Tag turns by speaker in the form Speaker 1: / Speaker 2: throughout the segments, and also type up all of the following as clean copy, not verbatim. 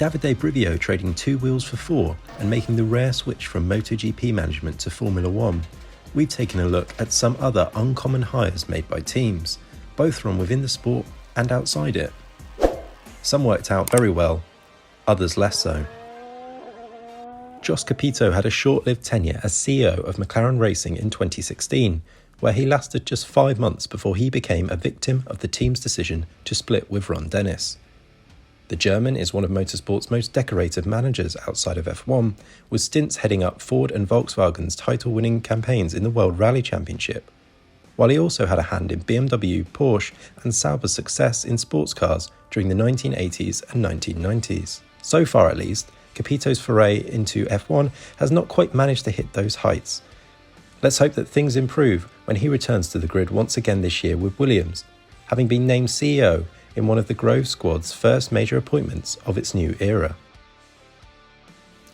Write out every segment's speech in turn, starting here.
Speaker 1: Davide Brivio trading 2 wheels for 4 and making the rare switch from MotoGP management to Formula 1, we've taken a look at some other uncommon hires made by teams, both from within the sport and outside it. Some worked out very well, others less so. Jost Capito had a short-lived tenure as CEO of McLaren Racing in 2016, where he lasted just 5 months before he became a victim of the team's decision to split with Ron Dennis. The German is one of motorsport's most decorated managers outside of F1, with stints heading up Ford and Volkswagen's title-winning campaigns in the World Rally Championship, while he also had a hand in BMW, Porsche and Sauber's success in sports cars during the 1980s and 1990s. So far at least, Capito's foray into F1 has not quite managed to hit those heights. Let's hope that things improve when he returns to the grid once again this year with Williams, having been named CEO in one of the Grove squad's first major appointments of its new era.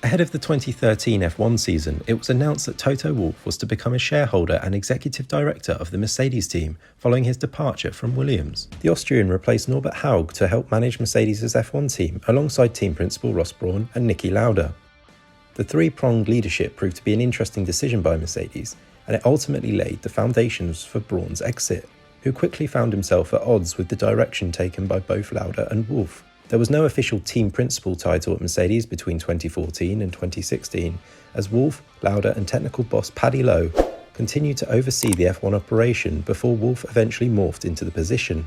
Speaker 1: Ahead of the 2013 F1 season, it was announced that Toto Wolff was to become a shareholder and executive director of the Mercedes team following his departure from Williams. The Austrian replaced Norbert Haug to help manage Mercedes' F1 team alongside team principal Ross Brawn and Niki Lauda. The three-pronged leadership proved to be an interesting decision by Mercedes, and it ultimately laid the foundations for Brawn's exit, who quickly found himself at odds with the direction taken by both Lauda and Wolff. There was no official team principal title at Mercedes between 2014 and 2016, as Wolff, Lauda and technical boss Paddy Lowe continued to oversee the F1 operation before Wolff eventually morphed into the position.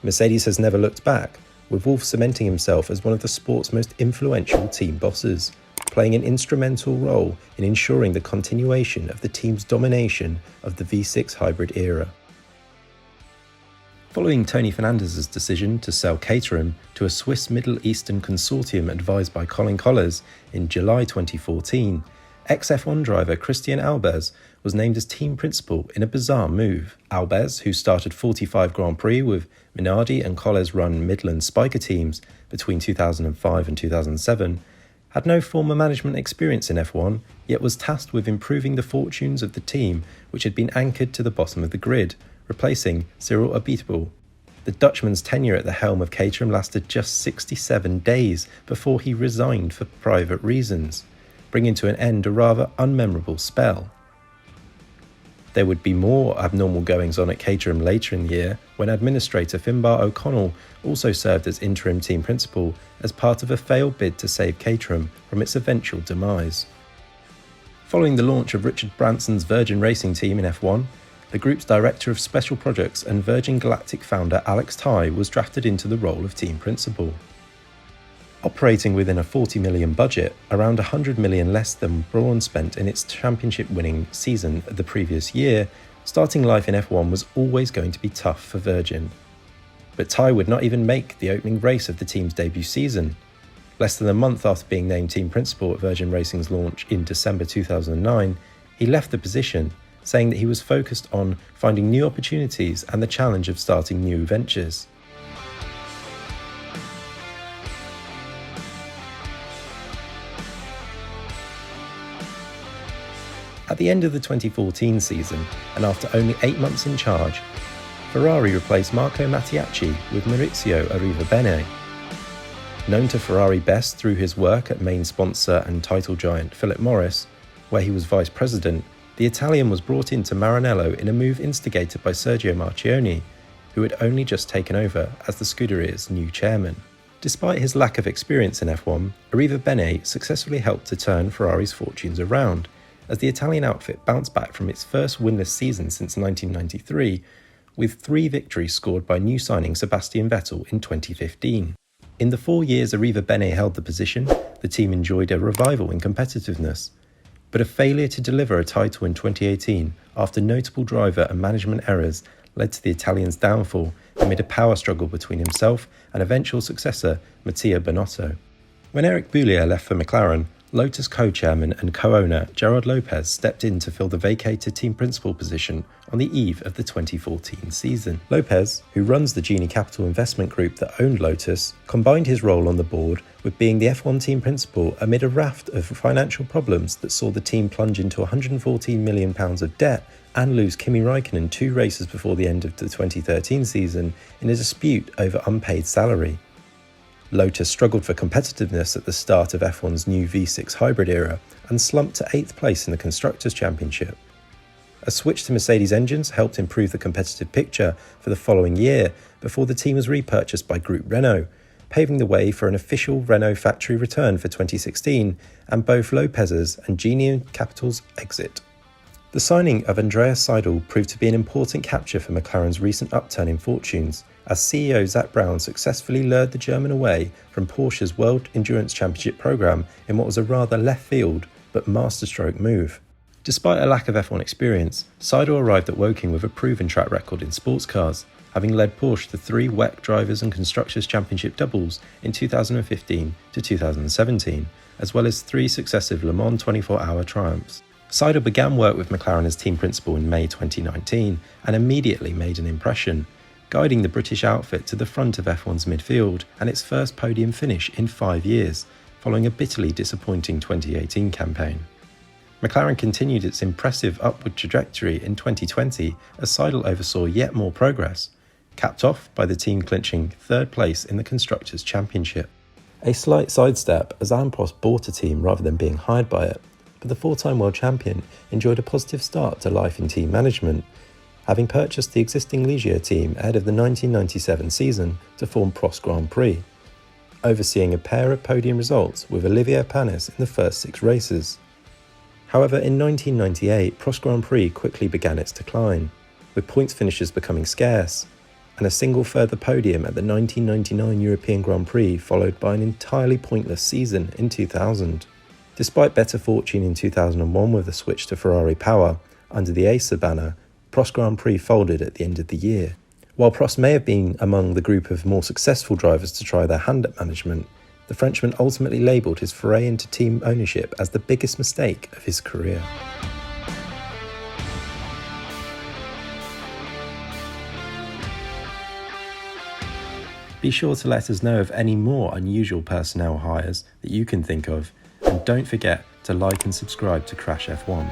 Speaker 1: Mercedes has never looked back, with Wolff cementing himself as one of the sport's most influential team bosses, playing an instrumental role in ensuring the continuation of the team's domination of the V6 hybrid era. Following Tony Fernandez's decision to sell Caterham to a Swiss Middle Eastern consortium advised by Colin Collars in July 2014, ex-F1 driver Christian Albers was named as team principal in a bizarre move. Albers, who started 45 Grand Prix with Minardi and Collars-run Midland Spiker teams between 2005 and 2007, had no former management experience in F1, yet was tasked with improving the fortunes of the team, which had been anchored to the bottom of the grid, replacing Cyril Abiteboul. The Dutchman's tenure at the helm of Caterham lasted just 67 days before he resigned for private reasons, bringing to an end a rather unmemorable spell. There would be more abnormal goings-on at Caterham later in the year, when administrator Finbar O'Connell also served as interim team principal as part of a failed bid to save Caterham from its eventual demise. Following the launch of Richard Branson's Virgin Racing team in F1, the group's director of special projects and Virgin Galactic founder Alex Tye was drafted into the role of team principal. Operating within a $40 million budget, around $100 million less than Brawn spent in its championship-winning season the previous year, starting life in F1 was always going to be tough for Virgin. But Tye would not even make the opening race of the team's debut season. Less than a month after being named team principal at Virgin Racing's launch in December 2009, he left the position, saying that he was focused on finding new opportunities and the challenge of starting new ventures. At the end of the 2014 season, and after only 8 months in charge, Ferrari replaced Marco Mattiacci with Maurizio Arrivabene. Known to Ferrari best through his work at main sponsor and title giant Philip Morris, where he was vice president, the Italian was brought into Maranello in a move instigated by Sergio Marchionne, who had only just taken over as the Scuderia's new chairman. Despite his lack of experience in F1, Arrivabene successfully helped to turn Ferrari's fortunes around, as the Italian outfit bounced back from its first winless season since 1993, with 3 victories scored by new signing Sebastian Vettel in 2015. In the 4 years Arrivabene held the position, the team enjoyed a revival in competitiveness, but a failure to deliver a title in 2018 after notable driver and management errors led to the Italian's downfall amid a power struggle between himself and eventual successor Mattia Binotto. When Eric Boullier left for McLaren, Lotus co-chairman and co-owner Gerard Lopez stepped in to fill the vacated team principal position on the eve of the 2014 season. Lopez, who runs the Genie Capital investment group that owned Lotus, combined his role on the board with being the F1 team principal amid a raft of financial problems that saw the team plunge into £114 million of debt and lose Kimi Raikkonen 2 races before the end of the 2013 season in a dispute over unpaid salary. Lotus struggled for competitiveness at the start of F1's new V6 hybrid era and slumped to 8th place in the Constructors' Championship. A switch to Mercedes engines helped improve the competitive picture for the following year before the team was repurchased by Group Renault, paving the way for an official Renault factory return for 2016 and both Lopez's and Genie and Capito's exit. The signing of Andreas Seidl proved to be an important capture for McLaren's recent upturn in fortunes, as CEO Zak Brown successfully lured the German away from Porsche's World Endurance Championship programme in what was a rather left-field but masterstroke move. Despite a lack of F1 experience, Seidl arrived at Woking with a proven track record in sports cars, having led Porsche to 3 WEC Drivers' and Constructors' Championship doubles in 2015 to 2017, as well as 3 successive Le Mans 24-hour triumphs. Seidl began work with McLaren as team principal in May 2019 and immediately made an impression, guiding the British outfit to the front of F1's midfield and its first podium finish in 5 years, following a bitterly disappointing 2018 campaign. McLaren continued its impressive upward trajectory in 2020 as Seidl oversaw yet more progress, capped off by the team clinching 3rd place in the Constructors' Championship. A slight sidestep as Alain Prost bought a team rather than being hired by it, but the 4-time world champion enjoyed a positive start to life in team management, having purchased the existing Ligier team ahead of the 1997 season to form Prost Grand Prix, overseeing a pair of podium results with Olivier Panis in the first 6 races. However, in 1998, Prost Grand Prix quickly began its decline, with points finishes becoming scarce, and a single further podium at the 1999 European Grand Prix followed by an entirely pointless season in 2000. Despite better fortune in 2001 with a switch to Ferrari power under the Acer banner, Prost Grand Prix folded at the end of the year. While Prost may have been among the group of more successful drivers to try their hand at management, the Frenchman ultimately labelled his foray into team ownership as the biggest mistake of his career. Be sure to let us know of any more unusual personnel hires that you can think of, and don't forget to like and subscribe to Crash F1.